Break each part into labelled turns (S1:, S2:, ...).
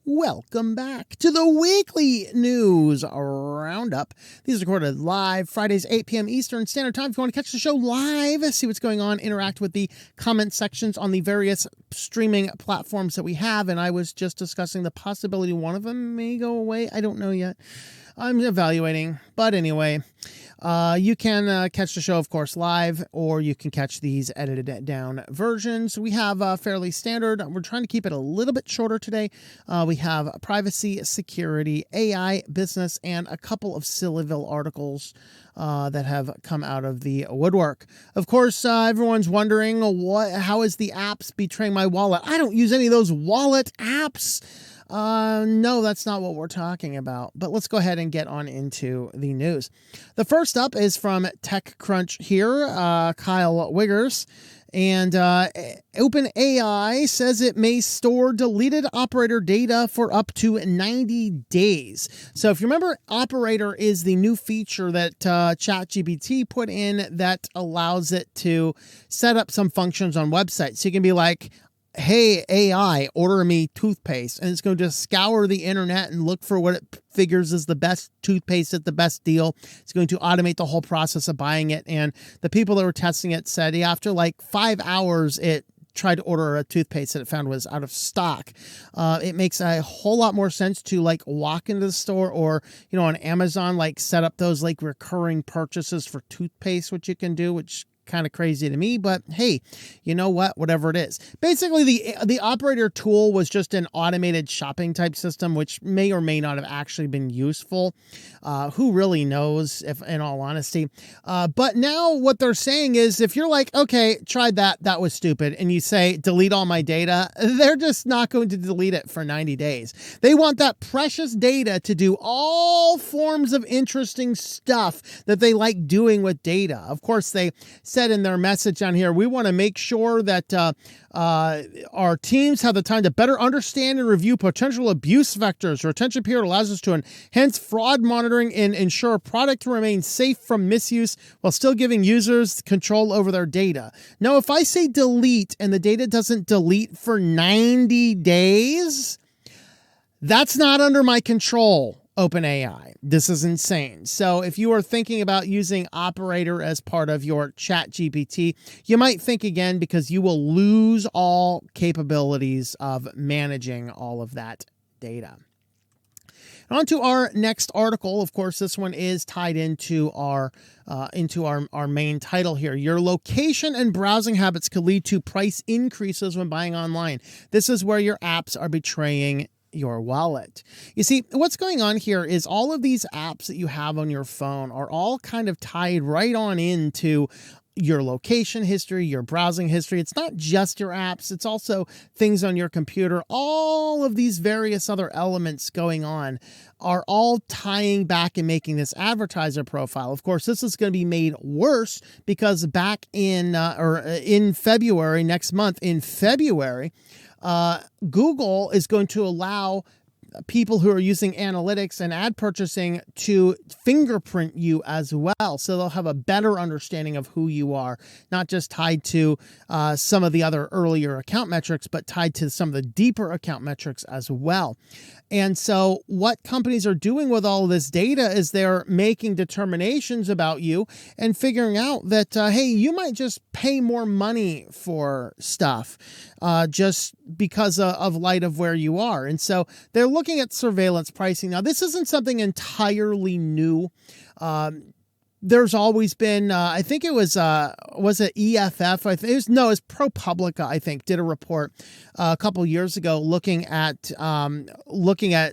S1: Welcome back to the weekly news roundup. These are recorded live Fridays, 8 p.m. Eastern Standard Time. If you want to catch the show live, see what's going on, interact with the comment sections on the various streaming platforms that we have. And I was just discussing the possibility one of them may go away. I don't know yet. I'm evaluating. But anyway, you can catch the show, of course, live, or you can catch these edited down versions. We have fairly standard. We're trying to keep it a little bit shorter today. We have privacy, security, AI, business, and a couple of SillyVille articles that have come out of the woodwork. Of course, everyone's wondering, how is the apps betraying my wallet? I don't use any of those wallet apps. No, that's not what we're talking about, but let's go ahead and get on into the news. The first up is from TechCrunch here, Kyle Wiggers, and OpenAI says it may store deleted operator data for up to 90 days. So if you remember, operator is the new feature that ChatGPT put in that allows it to set up some functions on websites. So you can be like, hey, AI, order me toothpaste. And it's going to just scour the internet and look for what it figures is the best toothpaste at the best deal. It's going to automate the whole process of buying it. And the people that were testing it said after like 5 hours, it tried to order a toothpaste that it found was out of stock. It makes a whole lot more sense to like walk into the store or, on Amazon, like set up those like recurring purchases for toothpaste, which you can do, which kind of crazy to me, but hey, you know what? Whatever it is. Basically, the operator tool was just an automated shopping type system, which may or may not have actually been useful. Who really knows, if in all honesty. But now what they're saying is if you're like, okay, tried that was stupid, and you say, delete all my data, they're just not going to delete it for 90 days. They want that precious data to do all forms of interesting stuff that they like doing with data. Of course, they said in their message on here, we want to make sure that our teams have the time to better understand and review potential abuse vectors. Our attention period allows us to enhance fraud monitoring and ensure a product remains safe from misuse while still giving users control over their data. Now, if I say delete and the data doesn't delete for 90 days, that's not under my control. OpenAI. This is insane. So if you are thinking about using Operator as part of your ChatGPT, you might think again because you will lose all capabilities of managing all of that data. On to our next article. Of course, this one is tied into our main title here. Your location and browsing habits could lead to price increases when buying online. This is where your apps are betraying your wallet. You see, what's going on here is all of these apps that you have on your phone are all kind of tied right on into your location history, your browsing history. It's not just your apps. It's also things on your computer. All of these various other elements going on are all tying back and making this advertiser profile. Of course, this is going to be made worse because back in February, next month in February, Google is going to allow people who are using analytics and ad purchasing to fingerprint you as well. So they'll have a better understanding of who you are, not just tied to some of the other earlier account metrics, but tied to some of the deeper account metrics as well. And so what companies are doing with all of this data is they're making determinations about you and figuring out that, hey, you might just pay more money for stuff just because of light of where you are. And so they're looking at surveillance pricing. Now, this isn't something entirely new. There's always been, I think it was it EFF? It's ProPublica, I think, did a report a couple years ago looking at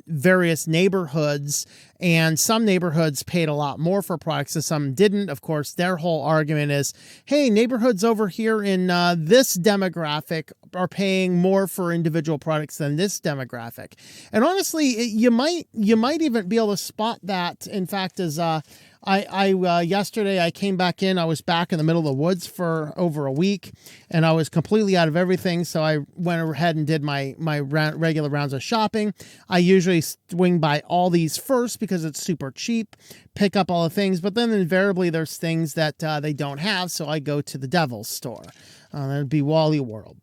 S1: various neighborhoods, and some neighborhoods paid a lot more for products and some didn't. Of course, their whole argument is, hey, neighborhoods over here in this demographic are paying more for individual products than this demographic. And honestly, you might even be able to spot that. In fact, as yesterday I came back in. I was back in the middle of the woods for over a week, and I was completely out of everything. So I went ahead and did my regular rounds of shopping. I usually swing by Aldi's first because it's super cheap, pick up all the things. But then invariably there's things that they don't have, so I go to the Devil's store. That'd be Wally World.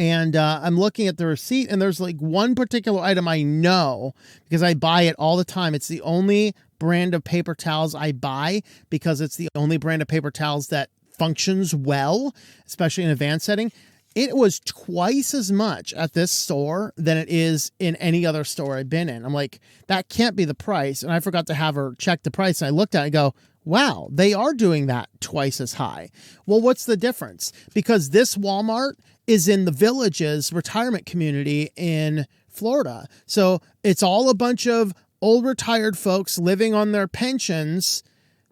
S1: And I'm looking at the receipt, and there's like one particular item I know because I buy it all the time. It's the only brand of paper towels I buy because it's the only brand of paper towels that functions well, especially in a van setting. It was twice as much at this store than it is in any other store I've been in. I'm like, that can't be the price. And I forgot to have her check the price. And I looked at it and go, wow, they are doing that twice as high. Well, what's the difference? Because this Walmart is in the Villages retirement community in Florida. So it's all a bunch of old retired folks living on their pensions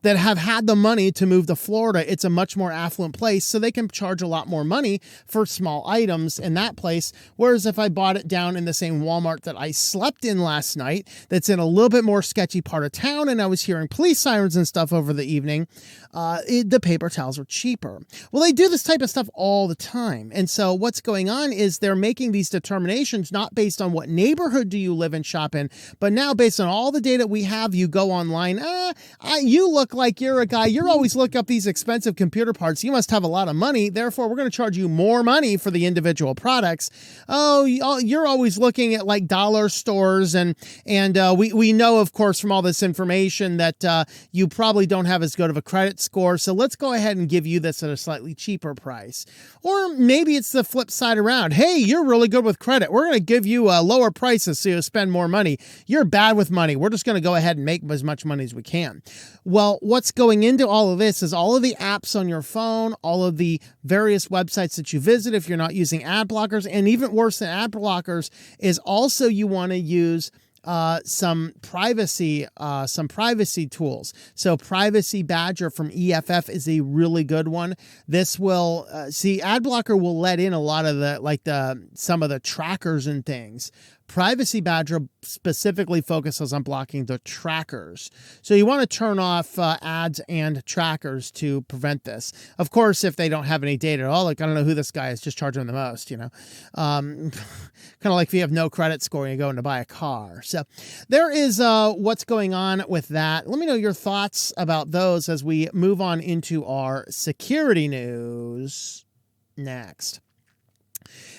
S1: that have had the money to move to Florida. It's a much more affluent place, so they can charge a lot more money for small items in that place. Whereas if I bought it down in the same Walmart that I slept in last night, that's in a little bit more sketchy part of town, and I was hearing police sirens and stuff over the evening, the paper towels were cheaper. Well, they do this type of stuff all the time. And so what's going on is they're making these determinations not based on what neighborhood do you live and shop in, but now based on all the data we have, you go online, you look like you're a guy, you're always looking up these expensive computer parts. You must have a lot of money. Therefore, we're going to charge you more money for the individual products. Oh, you're always looking at like dollar stores. And we know, of course, from all this information that you probably don't have as good of a credit score. So let's go ahead and give you this at a slightly cheaper price. Or maybe it's the flip side around. Hey, you're really good with credit. We're going to give you lower prices so you spend more money. You're bad with money. We're just going to go ahead and make as much money as we can. Well, what's going into all of this is all of the apps on your phone, all of the various websites that you visit if you're not using ad blockers, and even worse than ad blockers is also you want to use some privacy tools. So Privacy Badger from EFF is a really good one. This will ad blocker will let in a lot of some of the trackers and things. Privacy Badger specifically focuses on blocking the trackers. So you want to turn off ads and trackers to prevent this. Of course, if they don't have any data at all, like I don't know who this guy is, just charge them the most, kind of like if you have no credit score and you go in to buy a car. So there is what's going on with that. Let me know your thoughts about those as we move on into our security news next.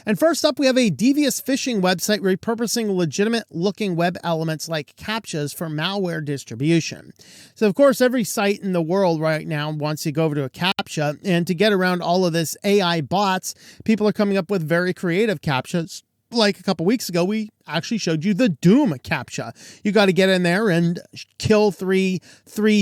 S1: And first up, we have a devious phishing website repurposing legitimate-looking web elements like CAPTCHAs for malware distribution. So, of course, every site in the world right now wants to go over to a CAPTCHA, and to get around all of this AI bots, people are coming up with very creative CAPTCHAs. Like a couple weeks ago, we actually showed you the Doom CAPTCHA. You got to get in there and kill three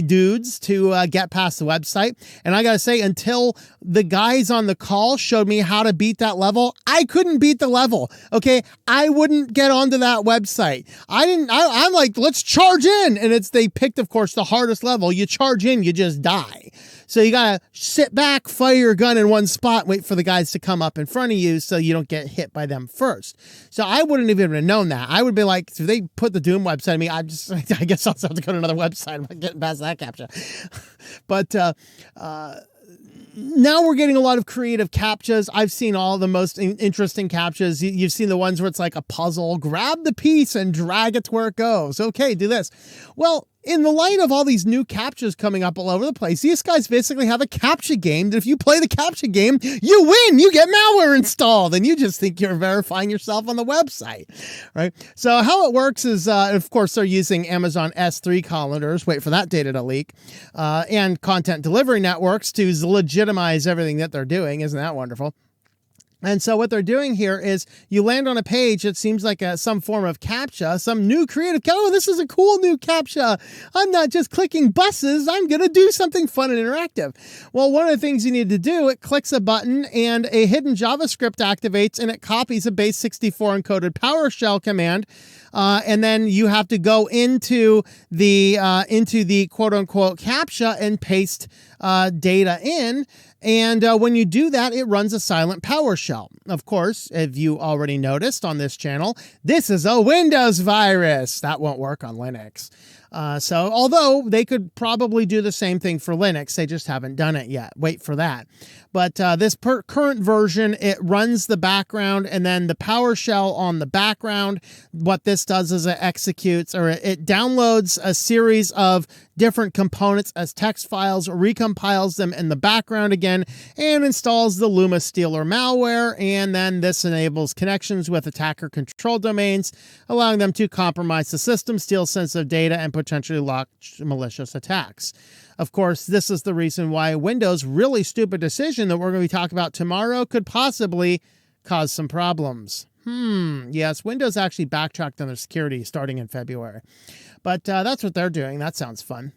S1: dudes to get past the website. And I got to say, until the guys on the call showed me how to beat that level, I couldn't beat the level. Okay. I wouldn't get onto that website. I'm like, let's charge in. And they picked, of course, the hardest level. You charge in, you just die. So you got to sit back, fire your gun in one spot, wait for the guys to come up in front of you so you don't get hit by them first. So I wouldn't even have known that. I would be like, if they put the Doom website on me, I guess I'll have to go to another website. I'm not getting past that CAPTCHA. But now we're getting a lot of creative CAPTCHAs. I've seen all the most interesting CAPTCHAs. You've seen the ones where it's like a puzzle. Grab the piece and drag it to where it goes. Okay, do this. Well, in the light of all these new CAPTCHAs coming up all over the place, these guys basically have a CAPTCHA game that if you play the CAPTCHA game, you win, you get malware installed, and you just think you're verifying yourself on the website, right? So how it works is, of course, they're using Amazon S3 calendars, wait for that data to leak, and content delivery networks to legitimize everything that they're doing. Isn't that wonderful? And so what they're doing here is you land on a page that seems like some form of CAPTCHA, some new creative, oh, this is a cool new CAPTCHA. I'm not just clicking buses. I'm going to do something fun and interactive. Well, one of the things you need to do, it clicks a button and a hidden JavaScript activates and it copies a base 64 encoded PowerShell command. And then you have to go into the quote unquote CAPTCHA and paste data in. And when you do that, it runs a silent PowerShell. Of course, if you already noticed on this channel, this is a Windows virus. That won't work on Linux. So although they could probably do the same thing for Linux, they just haven't done it yet. Wait for that. But this current version, it runs the background and then the PowerShell on the background. What this does is it executes, or it downloads a series of different components as text files, recompiles them in the background again, and installs the Luma Stealer malware. And then this enables connections with attacker control domains, allowing them to compromise the system, steal sensitive data, and potentially launch malicious attacks. Of course, this is the reason why Windows' really stupid decision that we're going to be talking about tomorrow could possibly cause some problems. Yes, Windows actually backtracked on their security starting in February. But that's what they're doing. That sounds fun.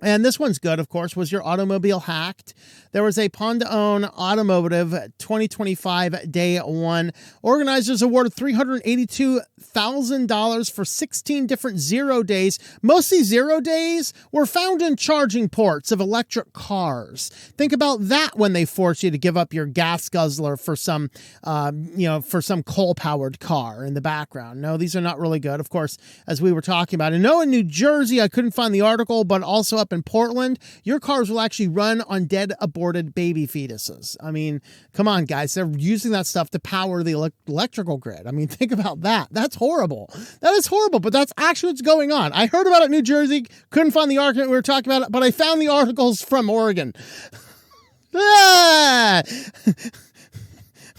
S1: And this one's good, of course. Was your automobile hacked? There was a Pwned You Automotive 2025 Day 1. Organizers awarded $382,000 for 16 different 0 days. Most of these 0 days were found in charging ports of electric cars. Think about that when they force you to give up your gas guzzler for some, for some coal-powered car in the background. No, these are not really good, of course, as we were talking about. And no, in New Jersey, I couldn't find the article, but also up in Portland, your cars will actually run on dead aborted baby fetuses. I mean, come on, guys. They're using that stuff to power the electrical grid. I mean, think about that. That's horrible. That is horrible, but that's actually what's going on. I heard about it in New Jersey, couldn't find the article we were talking about, but I found the articles from Oregon.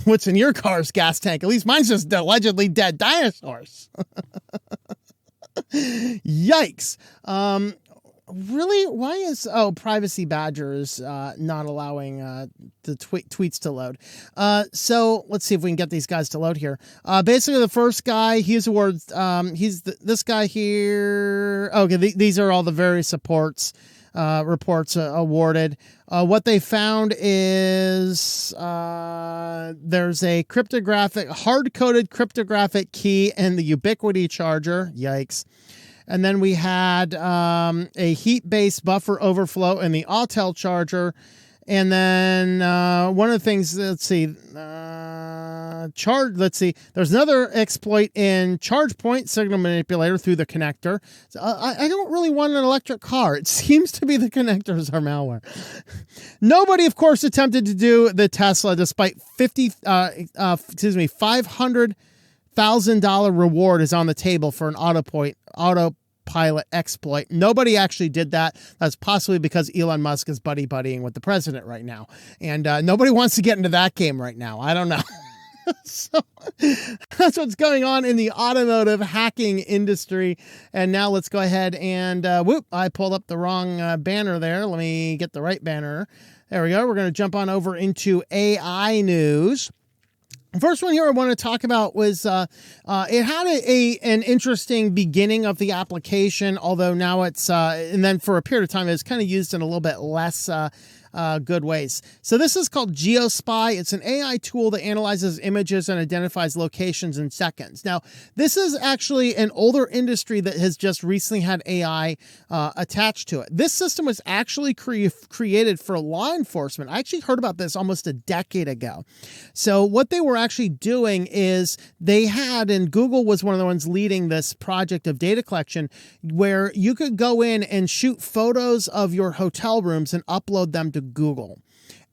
S1: What's in your car's gas tank? At least mine's just allegedly dead dinosaurs. Yikes. Really? Why is privacy badgers not allowing the tweets to load? So let's see if we can get these guys to load here. Basically, the first guy, he's awards. This guy here. Okay, these are all the various reports awarded. What they found is there's a hard-coded cryptographic key in the Ubiquiti charger. Yikes. And then we had a heat-based buffer overflow in the Autel charger. And then one of the things, let's see, there's another exploit in ChargePoint signal manipulator through the connector. So, I don't really want an electric car. It seems to be the connectors are malware. Nobody, of course, attempted to do the Tesla despite $500,000 reward is on the table for an autopilot exploit. Nobody actually did that. That's possibly because Elon Musk is buddying with the president right now. And nobody wants to get into that game right now. I don't know. So that's what's going on in the automotive hacking industry. And now let's go ahead and I pulled up the wrong banner there. Let me get the right banner. There we go. We're going to jump on over into AI news. First one here I want to talk about was it had an interesting beginning of the application, although now it's and then for a period of time it's kind of used in a little bit less good ways. So this is called Geospy. It's an AI tool that analyzes images and identifies locations in seconds. Now, this is actually an older industry that has just recently had AI attached to it. This system was actually created for law enforcement. I actually heard about this almost a decade ago. So what they were actually doing is they had, and Google was one of the ones leading this project of data collection, where you could go in and shoot photos of your hotel rooms and upload them to Google.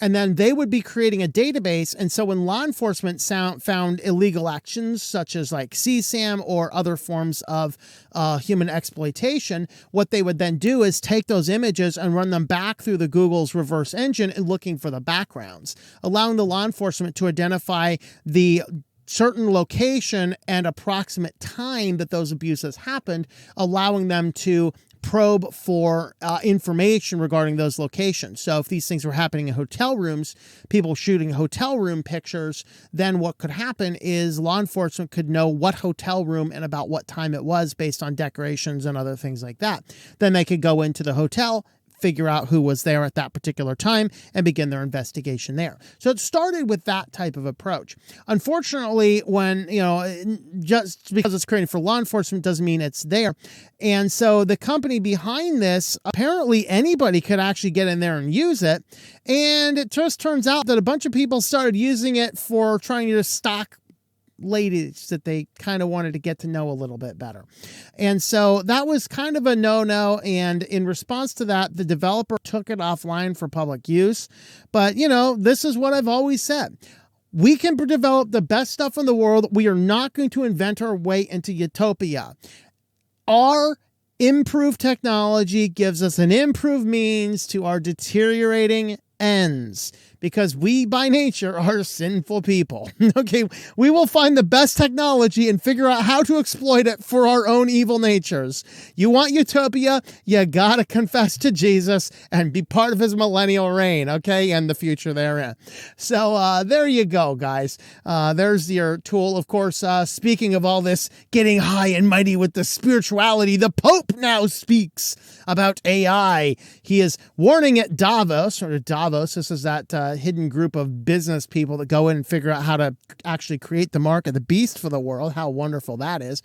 S1: And then they would be creating a database. And so when law enforcement found illegal actions, such as like CSAM or other forms of human exploitation, what they would then do is take those images and run them back through the Google's reverse engine and looking for the backgrounds, allowing the law enforcement to identify the certain location and approximate time that those abuses happened, allowing them to probe for information regarding those locations. So if these things were happening in hotel rooms, people shooting hotel room pictures, then what could happen is law enforcement could know what hotel room and about what time it was based on decorations and other things like that. Then they could go into the hotel, figure out who was there at that particular time, and begin their investigation there. So it started with that type of approach. Unfortunately, when, just because it's created for law enforcement doesn't mean it's there. And so the company behind this, apparently anybody could actually get in there and use it. And it just turns out that a bunch of people started using it for trying to stock ladies that they kind of wanted to get to know a little bit better. And so that was kind of a no-no. And in response to that, the developer took it offline for public use. But, this is what I've always said. We can develop the best stuff in the world. We are not going to invent our way into utopia. Our improved technology gives us an improved means to our deteriorating ends, because we by nature are sinful people. Okay, we will find the best technology and figure out how to exploit it for our own evil natures. You want utopia? You gotta confess to Jesus and be part of his millennial reign, okay, and the future therein. So there you go, guys. There's your tool. Of course, speaking of all this getting high and mighty with the spirituality, the Pope now speaks about AI. He is warning at Davos, or Davos, this is that hidden group of business people that go in and figure out how to actually create the mark of the beast for the world. How wonderful that is.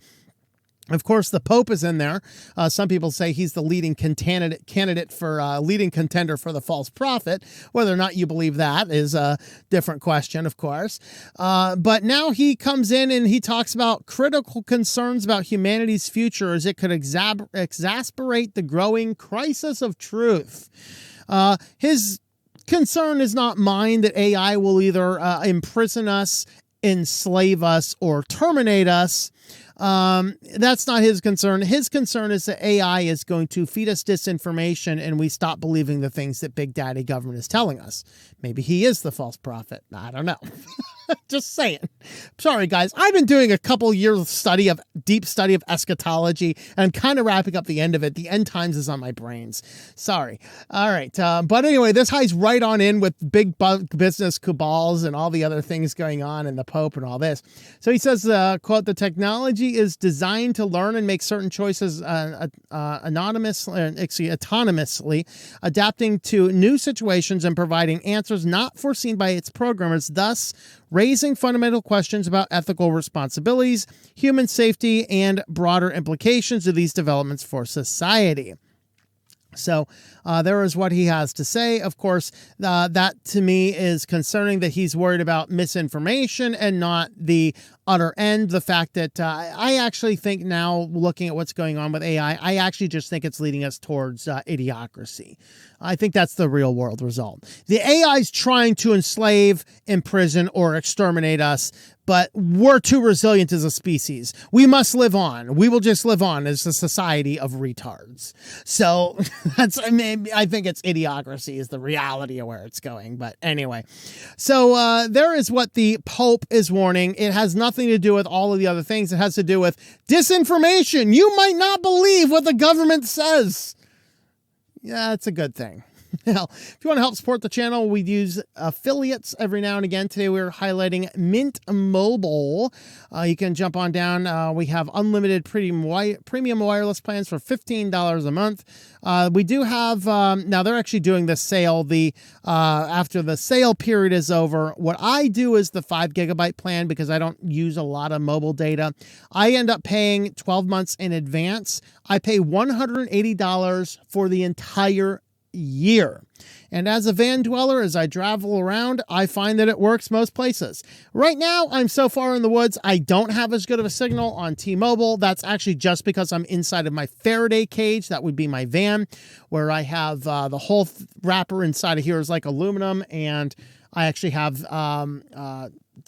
S1: Of course, the Pope is in there. Some people say he's the leading candidate for leading contender for the false prophet. Whether or not you believe that is a different question, of course. But now he comes in and he talks about critical concerns about humanity's future as it could exacerbate the growing crisis of truth. His concern is not mine that AI will either imprison us, enslave us, or terminate us. That's not his concern. His concern is that AI is going to feed us disinformation and we stop believing the things that Big Daddy government is telling us. Maybe he is the false prophet. I don't know. Just saying. Sorry, guys. I've been doing a couple years deep study of eschatology, and I'm kind of wrapping up the end of it. The end times is on my brains. Sorry. All right. But anyway, this ties right on in with big business cabals and all the other things going on and the Pope and all this. So he says, quote, "The technology is designed to learn and make certain choices autonomously, adapting to new situations and providing answers not foreseen by its programmers, thus raising fundamental questions about ethical responsibilities, human safety, and broader implications of these developments for society." So there is what he has to say. Of course, that to me is concerning, that he's worried about misinformation and not the utter end. The fact that I actually think now, looking at what's going on with AI, I actually just think it's leading us towards idiocracy. I think that's the real world result. The AI is trying to enslave, imprison, or exterminate us, but we're too resilient as a species. We must live on. We will just live on as a society of retards. So I think it's idiocracy is the reality of where it's going. But anyway, so there is what the Pope is warning. It has nothing to do with all of the other things. It has to do with disinformation. You might not believe what the government says. Yeah, it's a good thing. Now, if you want to help support the channel, we use affiliates every now and again. Today we're highlighting Mint Mobile. You can jump on down. We have unlimited premium wireless plans for $15 a month. We do have, now they're actually doing the sale. After the sale period is over, what I do is the 5 gigabyte plan because I don't use a lot of mobile data. I end up paying 12 months in advance. I pay $180 for the entire year. And as a van dweller, as I travel around, I find that it works most places. Right now, I'm so far in the woods, I don't have as good of a signal on T-Mobile. That's actually just because I'm inside of my Faraday cage. That would be my van, where I have the whole wrapper inside of here is like aluminum, and I actually have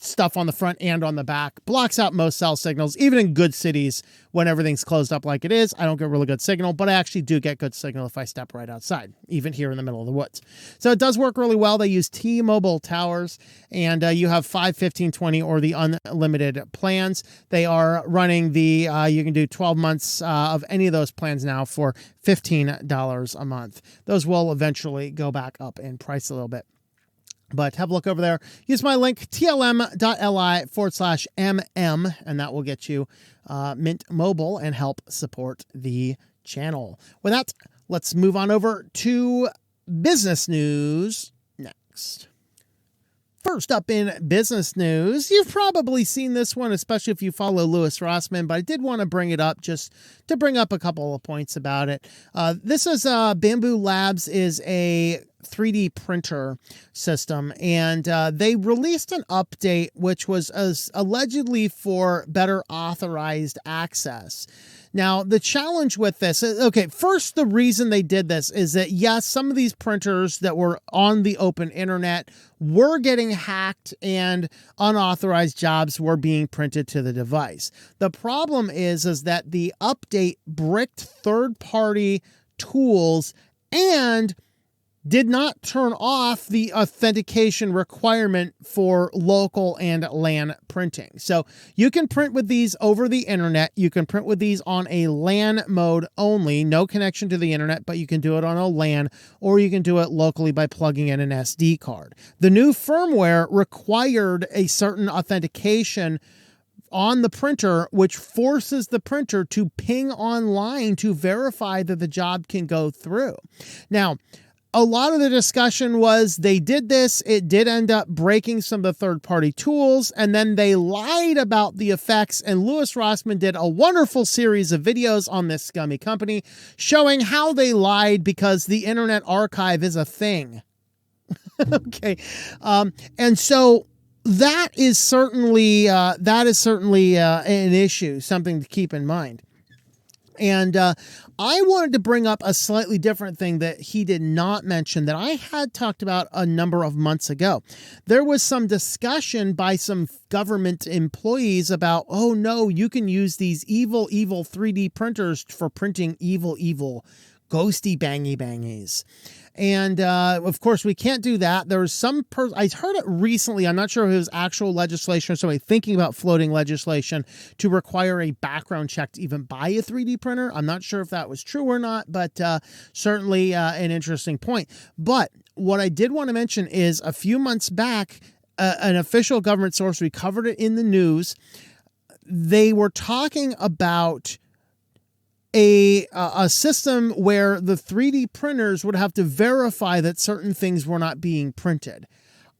S1: stuff on the front and on the back. Blocks out most cell signals. Even in good cities, when everything's closed up like it is, I don't get really good signal, but I actually do get good signal if I step right outside, even here in the middle of the woods. So it does work really well. They use T-Mobile towers, and you have 5, 15, 20, or the unlimited plans. They are running the, you can do 12 months of any of those plans now for $15 a month. Those will eventually go back up in price a little bit. But have a look over there. Use my link, tlm.li/mm, and that will get you Mint Mobile and help support the channel. With that, let's move on over to business news next. First up in business news, you've probably seen this one, especially if you follow Louis Rossmann, but I did want to bring it up just to bring up a couple of points about it. This is Bambu Labs is a 3D printer system, and they released an update which was allegedly for better authorized access. Now, the challenge with this is, okay, first, the reason they did this is that, yes, some of these printers that were on the open internet were getting hacked and unauthorized jobs were being printed to the device. The problem is that the update bricked third-party tools and did not turn off the authentication requirement for local and LAN printing. So you can print with these over the internet. You can print with these on a LAN mode only, no connection to the internet, but you can do it on a LAN, or you can do it locally by plugging in an SD card. The new firmware required a certain authentication on the printer, which forces the printer to ping online to verify that the job can go through. Now, a lot of the discussion was they did this, it did end up breaking some of the third-party tools, and then they lied about the effects, and Louis Rossmann did a wonderful series of videos on this scummy company showing how they lied because the Internet Archive is a thing. Okay. And so that is certainly an issue, something to keep in mind. And I wanted to bring up a slightly different thing that he did not mention that I had talked about a number of months ago. There was some discussion by some government employees about, oh no, you can use these evil 3D printers for printing evil ghosty bangies. And, of course, we can't do that. There was some I heard it recently. I'm not sure if it was actual legislation or somebody thinking about floating legislation to require a background check to even buy a 3D printer. I'm not sure if that was true or not, but certainly an interesting point. But what I did want to mention is a few months back, an official government source, we covered it in the news. They were talking about a system where the 3D printers would have to verify that certain things were not being printed.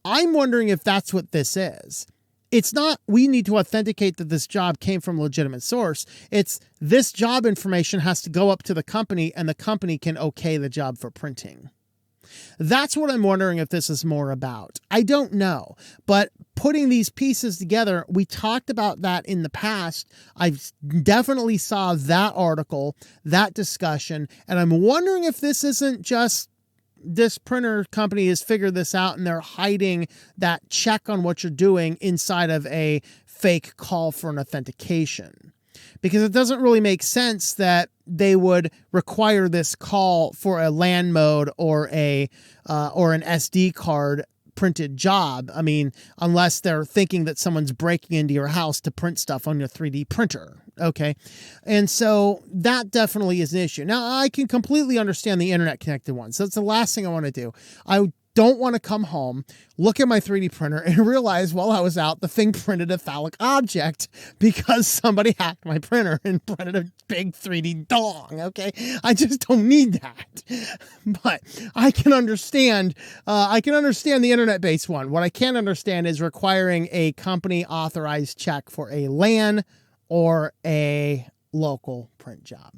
S1: I'm wondering if that's what this is. It's not, we need to authenticate that this job came from a legitimate source. It's this job information has to go up to the company and the company can okay the job for printing. That's what I'm wondering if this is more about. I don't know, but putting these pieces together, we talked about that in the past. I definitely saw that article, that discussion, and I'm wondering if this isn't just this printer company has figured this out and they're hiding that check on what you're doing inside of a fake call for an authentication. Because it doesn't really make sense that they would require this call for a LAN mode or an SD card printed job. I mean, unless they're thinking that someone's breaking into your house to print stuff on your 3D printer. Okay. And so that definitely is an issue. Now, I can completely understand the internet connected ones. So that's the last thing I want to do. I don't want to come home, look at my 3D printer, and realize while I was out, the thing printed a phallic object because somebody hacked my printer and printed a big 3D dong, okay? I just don't need that. But I can understand the internet-based one. What I can't understand is requiring a company-authorized check for a LAN or a local print job.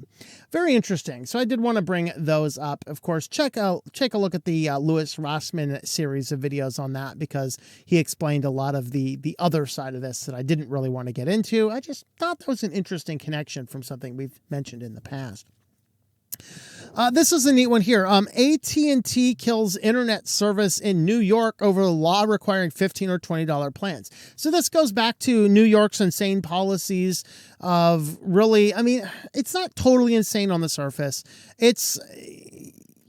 S1: Very interesting. So I did want to bring those up. Of course, take a look at the Louis Rossmann series of videos on that because he explained a lot of the other side of this that I didn't really want to get into. I just thought that was an interesting connection from something we've mentioned in the past. This is a neat one here. AT&T kills internet service in New York over a law requiring $15 or $20 plans. So this goes back to New York's insane policies of really, I mean, it's not totally insane on the surface.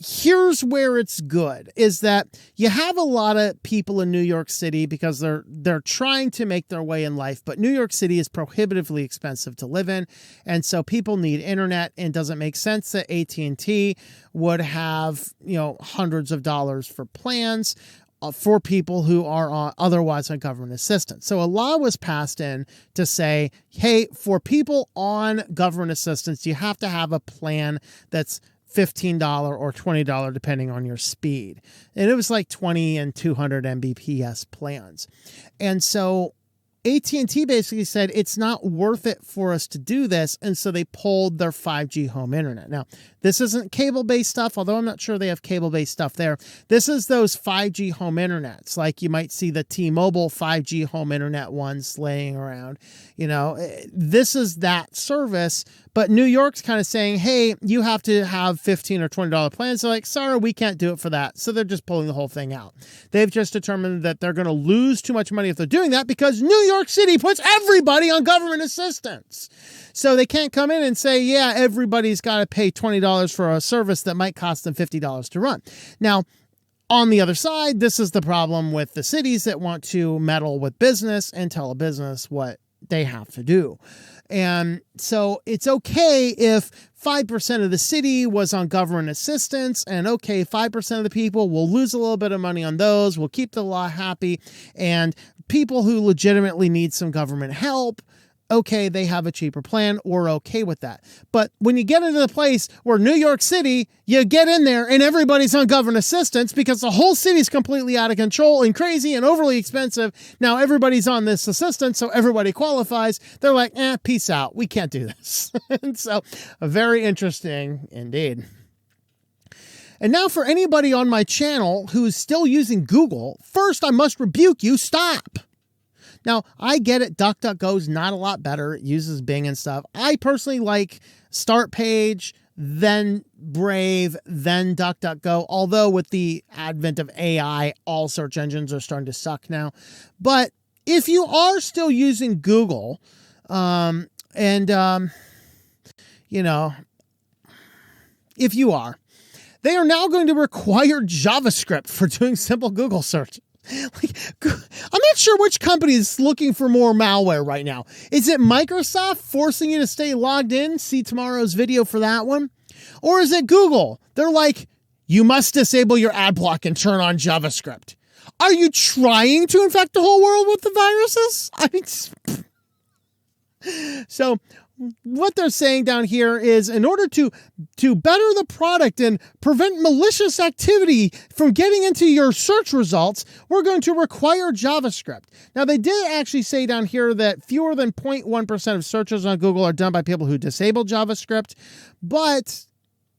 S1: Here's where it's good is that you have a lot of people in New York City because they're trying to make their way in life, but New York City is prohibitively expensive to live in. And so people need internet, and it doesn't make sense that AT&T would have, hundreds of dollars for plans for people who are otherwise on government assistance. So a law was passed in to say, hey, for people on government assistance, you have to have a plan that's $15 or $20 depending on your speed. And it was like 20 and 200 Mbps plans. And so AT&T basically said it's not worth it for us to do this, and so they pulled their 5G home internet. Now, this isn't cable-based stuff, although I'm not sure they have cable-based stuff there. This is those 5G home internets, like you might see the T-Mobile 5G home internet ones laying around. You know, this is that service, but New York's kind of saying, hey, you have to have $15 or $20 plans. They're like, sorry, we can't do it for that. So they're just pulling the whole thing out. They've just determined that they're going to lose too much money if they're doing that because New York City puts everybody on government assistance. So they can't come in and say, yeah, everybody's got to pay $20 for a service that might cost them $50 to run. Now, on the other side, this is the problem with the cities that want to meddle with business and tell a business what they have to do. And so it's okay if 5% of the city was on government assistance, and okay, 5% of the people will lose a little bit of money on those. We'll keep the law happy, and people who legitimately need some government help, okay, they have a cheaper plan. We're okay with that. But when you get into the place where New York City, you get in there and everybody's on government assistance because the whole city's completely out of control and crazy and overly expensive. Now everybody's on this assistance, so everybody qualifies. They're like, peace out. We can't do this. And so very interesting indeed. And now for anybody on my channel who's still using Google, first I must rebuke you. Stop. Now, I get it. DuckDuckGo's not a lot better. It uses Bing and stuff. I personally like Start Page, then Brave, then DuckDuckGo. Although with the advent of AI, all search engines are starting to suck now. But if you are still using Google, if you are, they are now going to require JavaScript for doing simple Google search. Like, I'm not sure which company is looking for more malware right now. Is it Microsoft forcing you to stay logged in? See tomorrow's video for that one. Or is it Google? They're like, you must disable your ad block and turn on JavaScript. Are you trying to infect the whole world with the viruses? I mean, so what they're saying down here is in order to better the product and prevent malicious activity from getting into your search results, we're going to require JavaScript. Now, they did actually say down here that fewer than 0.1% of searches on Google are done by people who disable JavaScript, but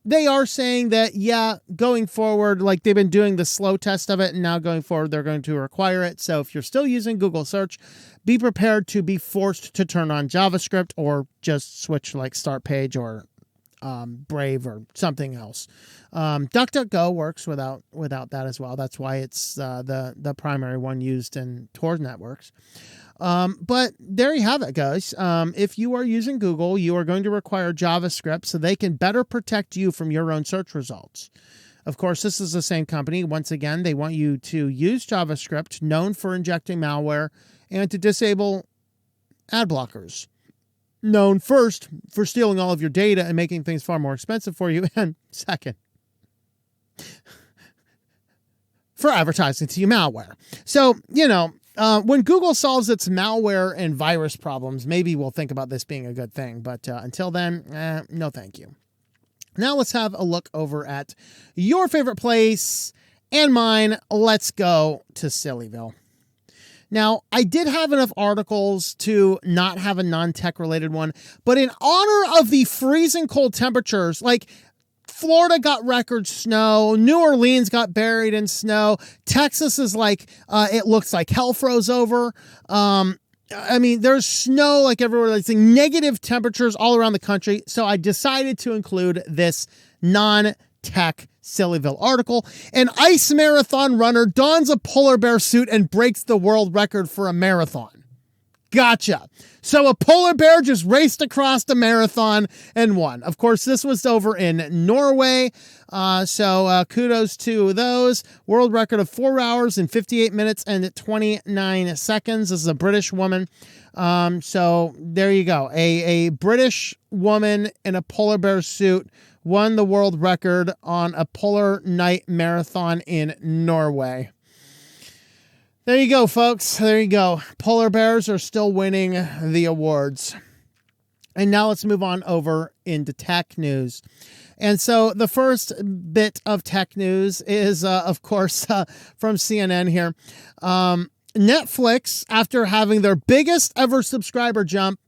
S1: they are saying that, yeah, going forward, like they've been doing the slow test of it, and now going forward, they're going to require it. So if you're still using Google search, be prepared to be forced to turn on JavaScript or just switch like Start Page or Brave or something else. DuckDuckGo works without that as well. That's why it's the primary one used in Tor networks. But there you have it, guys. If you are using Google, you are going to require JavaScript so they can better protect you from your own search results. Of course, this is the same company. Once again, they want you to use JavaScript, known for injecting malware, and to disable ad blockers, known first for stealing all of your data and making things far more expensive for you, and second, for advertising to you malware. So, when Google solves its malware and virus problems, maybe we'll think about this being a good thing. But until then, no thank you. Now let's have a look over at your favorite place and mine. Let's go to SillyVille. Now, I did have enough articles to not have a non-tech related one, but in honor of the freezing cold temperatures, like Florida got record snow, New Orleans got buried in snow, Texas is like, it looks like hell froze over. I mean, there's snow like everywhere. It's like negative temperatures all around the country. So I decided to include this non-tech SillyVille article. An ice marathon runner dons a polar bear suit and breaks the world record for a marathon. Gotcha. So a polar bear just raced across the marathon and won. Of course, this was over in Norway. So kudos to those. World record of 4 hours and 58 minutes and 29 seconds. This is a British woman. So there you go. A British woman in a polar bear suit won the world record on a polar night marathon in Norway. There you go, folks. There you go. Polar bears are still winning the awards. And now let's move on over into tech news. And so the first bit of tech news is, of course, from CNN here. Netflix, after having their biggest ever subscriber jump,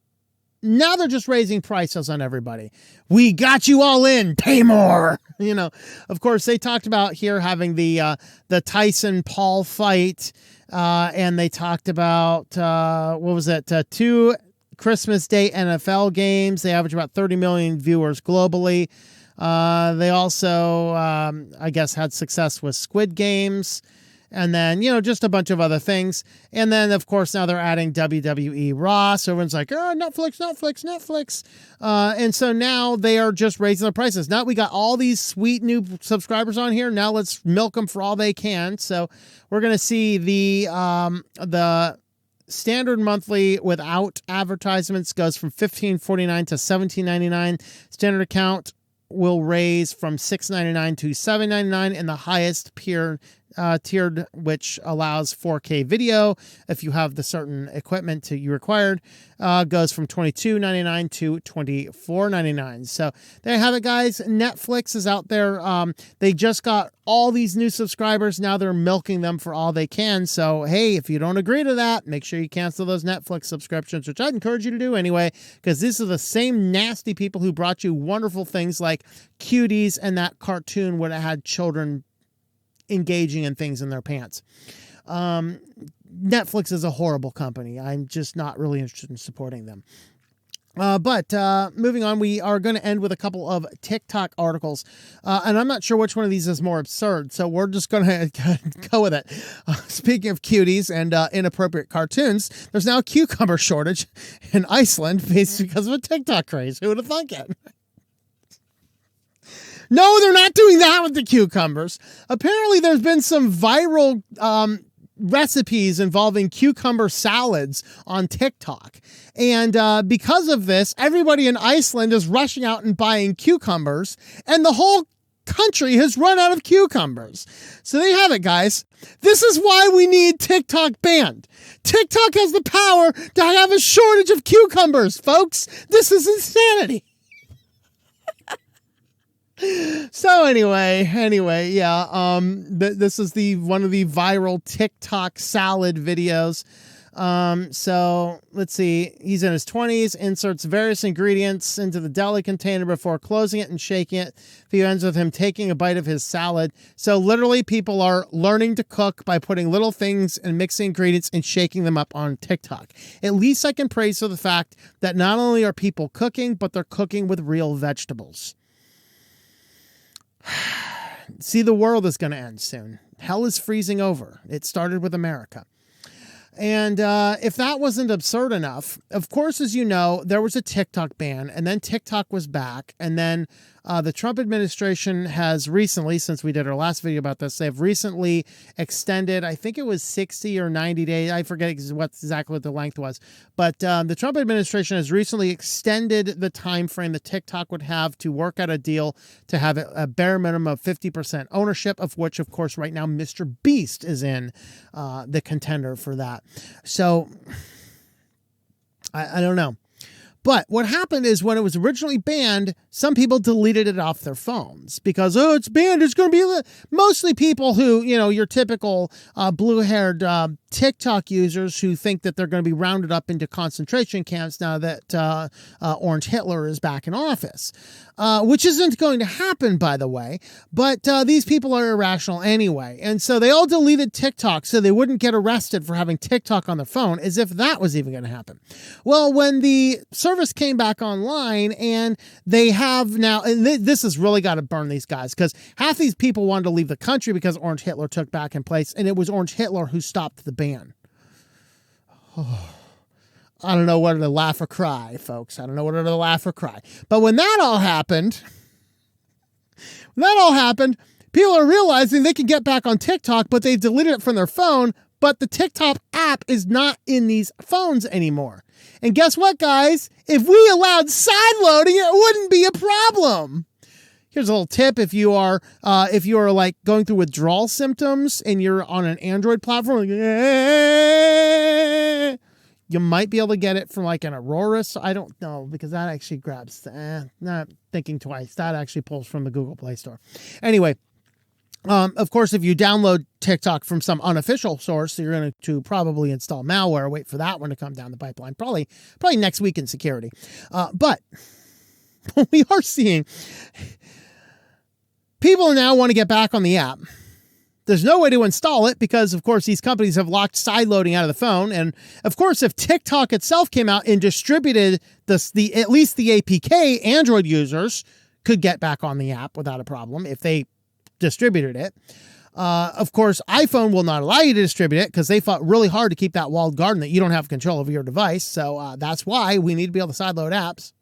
S1: now they're just raising prices on everybody. We got you all in. Pay more. Of course, they talked about here having the Tyson Paul fight. And they talked about, 2 Christmas Day NFL games. They average about 30 million viewers globally. They also, I guess, had success with Squid Games. And then, just a bunch of other things. And then, of course, now they're adding WWE Raw. So everyone's like, oh, Netflix. And so now they are just raising the prices. Now we got all these sweet new subscribers on here. Now let's milk them for all they can. So we're going to see the standard monthly without advertisements goes from $15.49 to $17.99. Standard account will raise from $6.99 to $7.99, and the highest tiered, which allows 4K video if you have the certain equipment you required, goes from $22.99 to $24.99. So there you have it, guys. Netflix is out there. They just got all these new subscribers. Now they're milking them for all they can. So, hey, if you don't agree to that, make sure you cancel those Netflix subscriptions, which I'd encourage you to do anyway, because these are the same nasty people who brought you wonderful things like Cuties and that cartoon where it had children engaging in things in their pants. Netflix is a horrible company. I'm just not really interested in supporting them. But moving on, we are going to end with a couple of TikTok articles. And I'm not sure which one of these is more absurd, so we're just going to go with it. Speaking of cuties and inappropriate cartoons, there's now a cucumber shortage in Iceland because of a TikTok craze. Who would have thunk it? No, they're not doing that with the cucumbers. Apparently, there's been some viral recipes involving cucumber salads on TikTok. And because of this, everybody in Iceland is rushing out and buying cucumbers, and the whole country has run out of cucumbers. So there you have it, guys. This is why we need TikTok banned. TikTok has the power to have a shortage of cucumbers, folks. This is insanity. So anyway, yeah, this is one of the viral TikTok salad videos. So let's see. He's in his 20s, inserts various ingredients into the deli container before closing it and shaking it. He ends with him taking a bite of his salad. So literally people are learning to cook by putting little things and mixing ingredients and shaking them up on TikTok. At least I can praise for the fact that not only are people cooking, but they're cooking with real vegetables. See, the world is going to end soon. Hell is freezing over. It started with America. And if that wasn't absurd enough, of course, as you know, there was a TikTok ban, and then TikTok was back, and then the Trump administration has recently, since we did our last video about this, they've recently extended, I think it was 60 or 90 days. I forget exactly what the length was. But the Trump administration has recently extended the time frame that TikTok would have to work out a deal to have a bare minimum of 50% ownership, of which, of course, right now, Mr. Beast is in the contender for that. So I don't know. But what happened is when it was originally banned, some people deleted it off their phones because, oh, it's banned. It's going to be mostly people who, your typical blue-haired TikTok users who think that they're going to be rounded up into concentration camps now that Orange Hitler is back in office, which isn't going to happen, by the way. But these people are irrational anyway. And so they all deleted TikTok so they wouldn't get arrested for having TikTok on their phone, as if that was even going to happen. Well, when the service came back online and they have now, and this has really got to burn these guys because half these people wanted to leave the country because Orange Hitler took back in place, and it was Orange Hitler who stopped the ban. Oh, I don't know whether to laugh or cry, folks. I don't know whether to laugh or cry. But when that all happened, people are realizing they can get back on TikTok, but they've deleted it from their phone. But the TikTok app is not in these phones anymore. And guess what, guys? If we allowed side loading, it wouldn't be a problem. Here's a little tip. If you are like going through withdrawal symptoms and you're on an Android platform, you might be able to get it from like an Aurora. So I don't know, because that actually grabs, not thinking twice. That actually pulls from the Google Play Store. Anyway, Of course, if you download TikTok from some unofficial source, you're going to probably install malware, wait for that one to come down the pipeline, probably next week in security. But we are seeing people now want to get back on the app. There's no way to install it because, of course, these companies have locked side loading out of the phone. And, of course, if TikTok itself came out and distributed at least the APK, Android users could get back on the app without a problem if they distributed it. Of course, iPhone will not allow you to distribute it because they fought really hard to keep that walled garden that you don't have control over your device. So that's why we need to be able to sideload apps.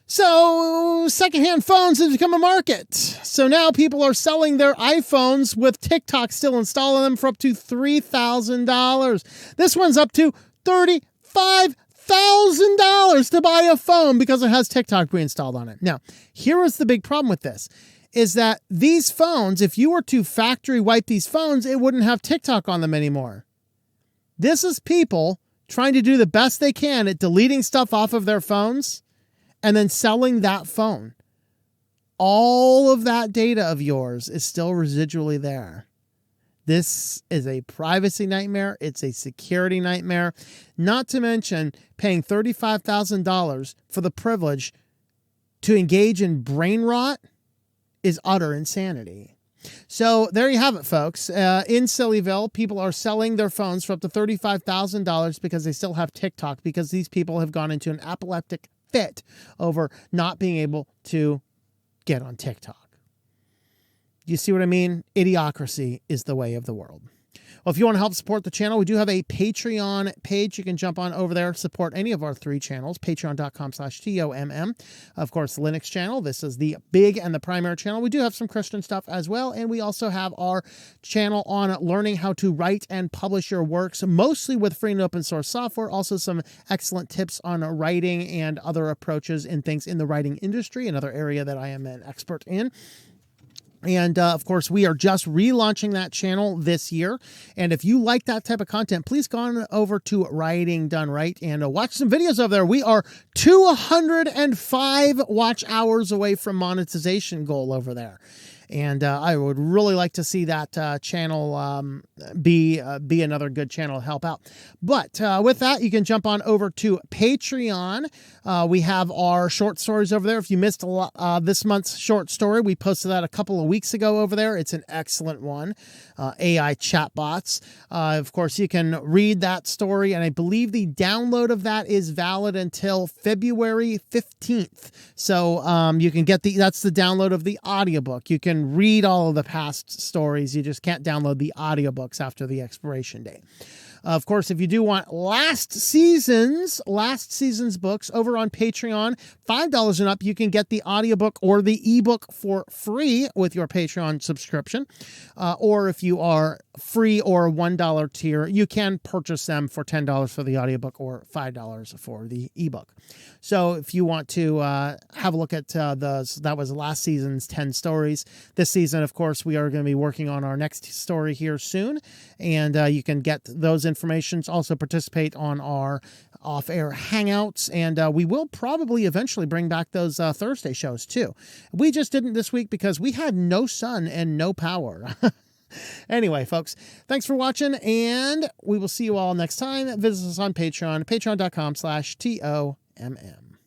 S1: So secondhand phones have become a market. So now people are selling their iPhones with TikTok still installing them for up to $3,000. This one's up to $35,000 to buy a phone because it has TikTok pre-installed on it. Now, here is the big problem with this. Is that these phones, if you were to factory wipe these phones, it wouldn't have TikTok on them anymore. This is people trying to do the best they can at deleting stuff off of their phones and then selling that phone. All of that data of yours is still residually there. This is a privacy nightmare. It's a security nightmare. Not to mention paying $35,000 for the privilege to engage in brain rot is utter insanity. So there you have it, folks. In SillyVille, people are selling their phones for up to $35,000 because they still have TikTok, because these people have gone into an epileptic fit over not being able to get on TikTok. You see what I mean? Idiocracy is the way of the world. Well, if you want to help support the channel, we do have a Patreon page. You can jump on over there, support any of our 3 channels, patreon.com/TOMM. Of course, the Linux channel. This is the big and the primary channel. We do have some Christian stuff as well. And we also have our channel on learning how to write and publish your works, mostly with free and open source software. Also some excellent tips on writing and other approaches and things in the writing industry, another area that I am an expert in. And, of course, we are just relaunching that channel this year. And if you like that type of content, please go on over to Writing Done Right and watch some videos over there. We are 205 watch hours away from monetization goal over there. And I would really like to see that channel be another good channel to help out. But with that, you can jump on over to Patreon. We have our short stories over there. If you missed this month's short story, we posted that a couple of weeks ago over there. It's an excellent one. AI chatbots. Of course, you can read that story, and I believe the download of that is valid until February 15th. So you can get that's the download of the audiobook. You can read all of the past stories. You just can't download the audiobooks after the expiration date. Of course, if you do want last season's books over on Patreon, $5 and up, you can get the audiobook or the ebook for free with your Patreon subscription. Or if you are free or $1 tier, you can purchase them for $10 for the audiobook or $5 for the ebook. So if you want to have a look at that was last season's 10 stories. This season, of course, we are going to be working on our next story here soon. And you can get those informations, also participate on our off-air hangouts, and we will probably eventually bring back those Thursday shows too. We just didn't this week because we had no sun and no power. Anyway, folks, thanks for watching, and we will see you all next time. Visit us on Patreon, patreon.com/TOMM.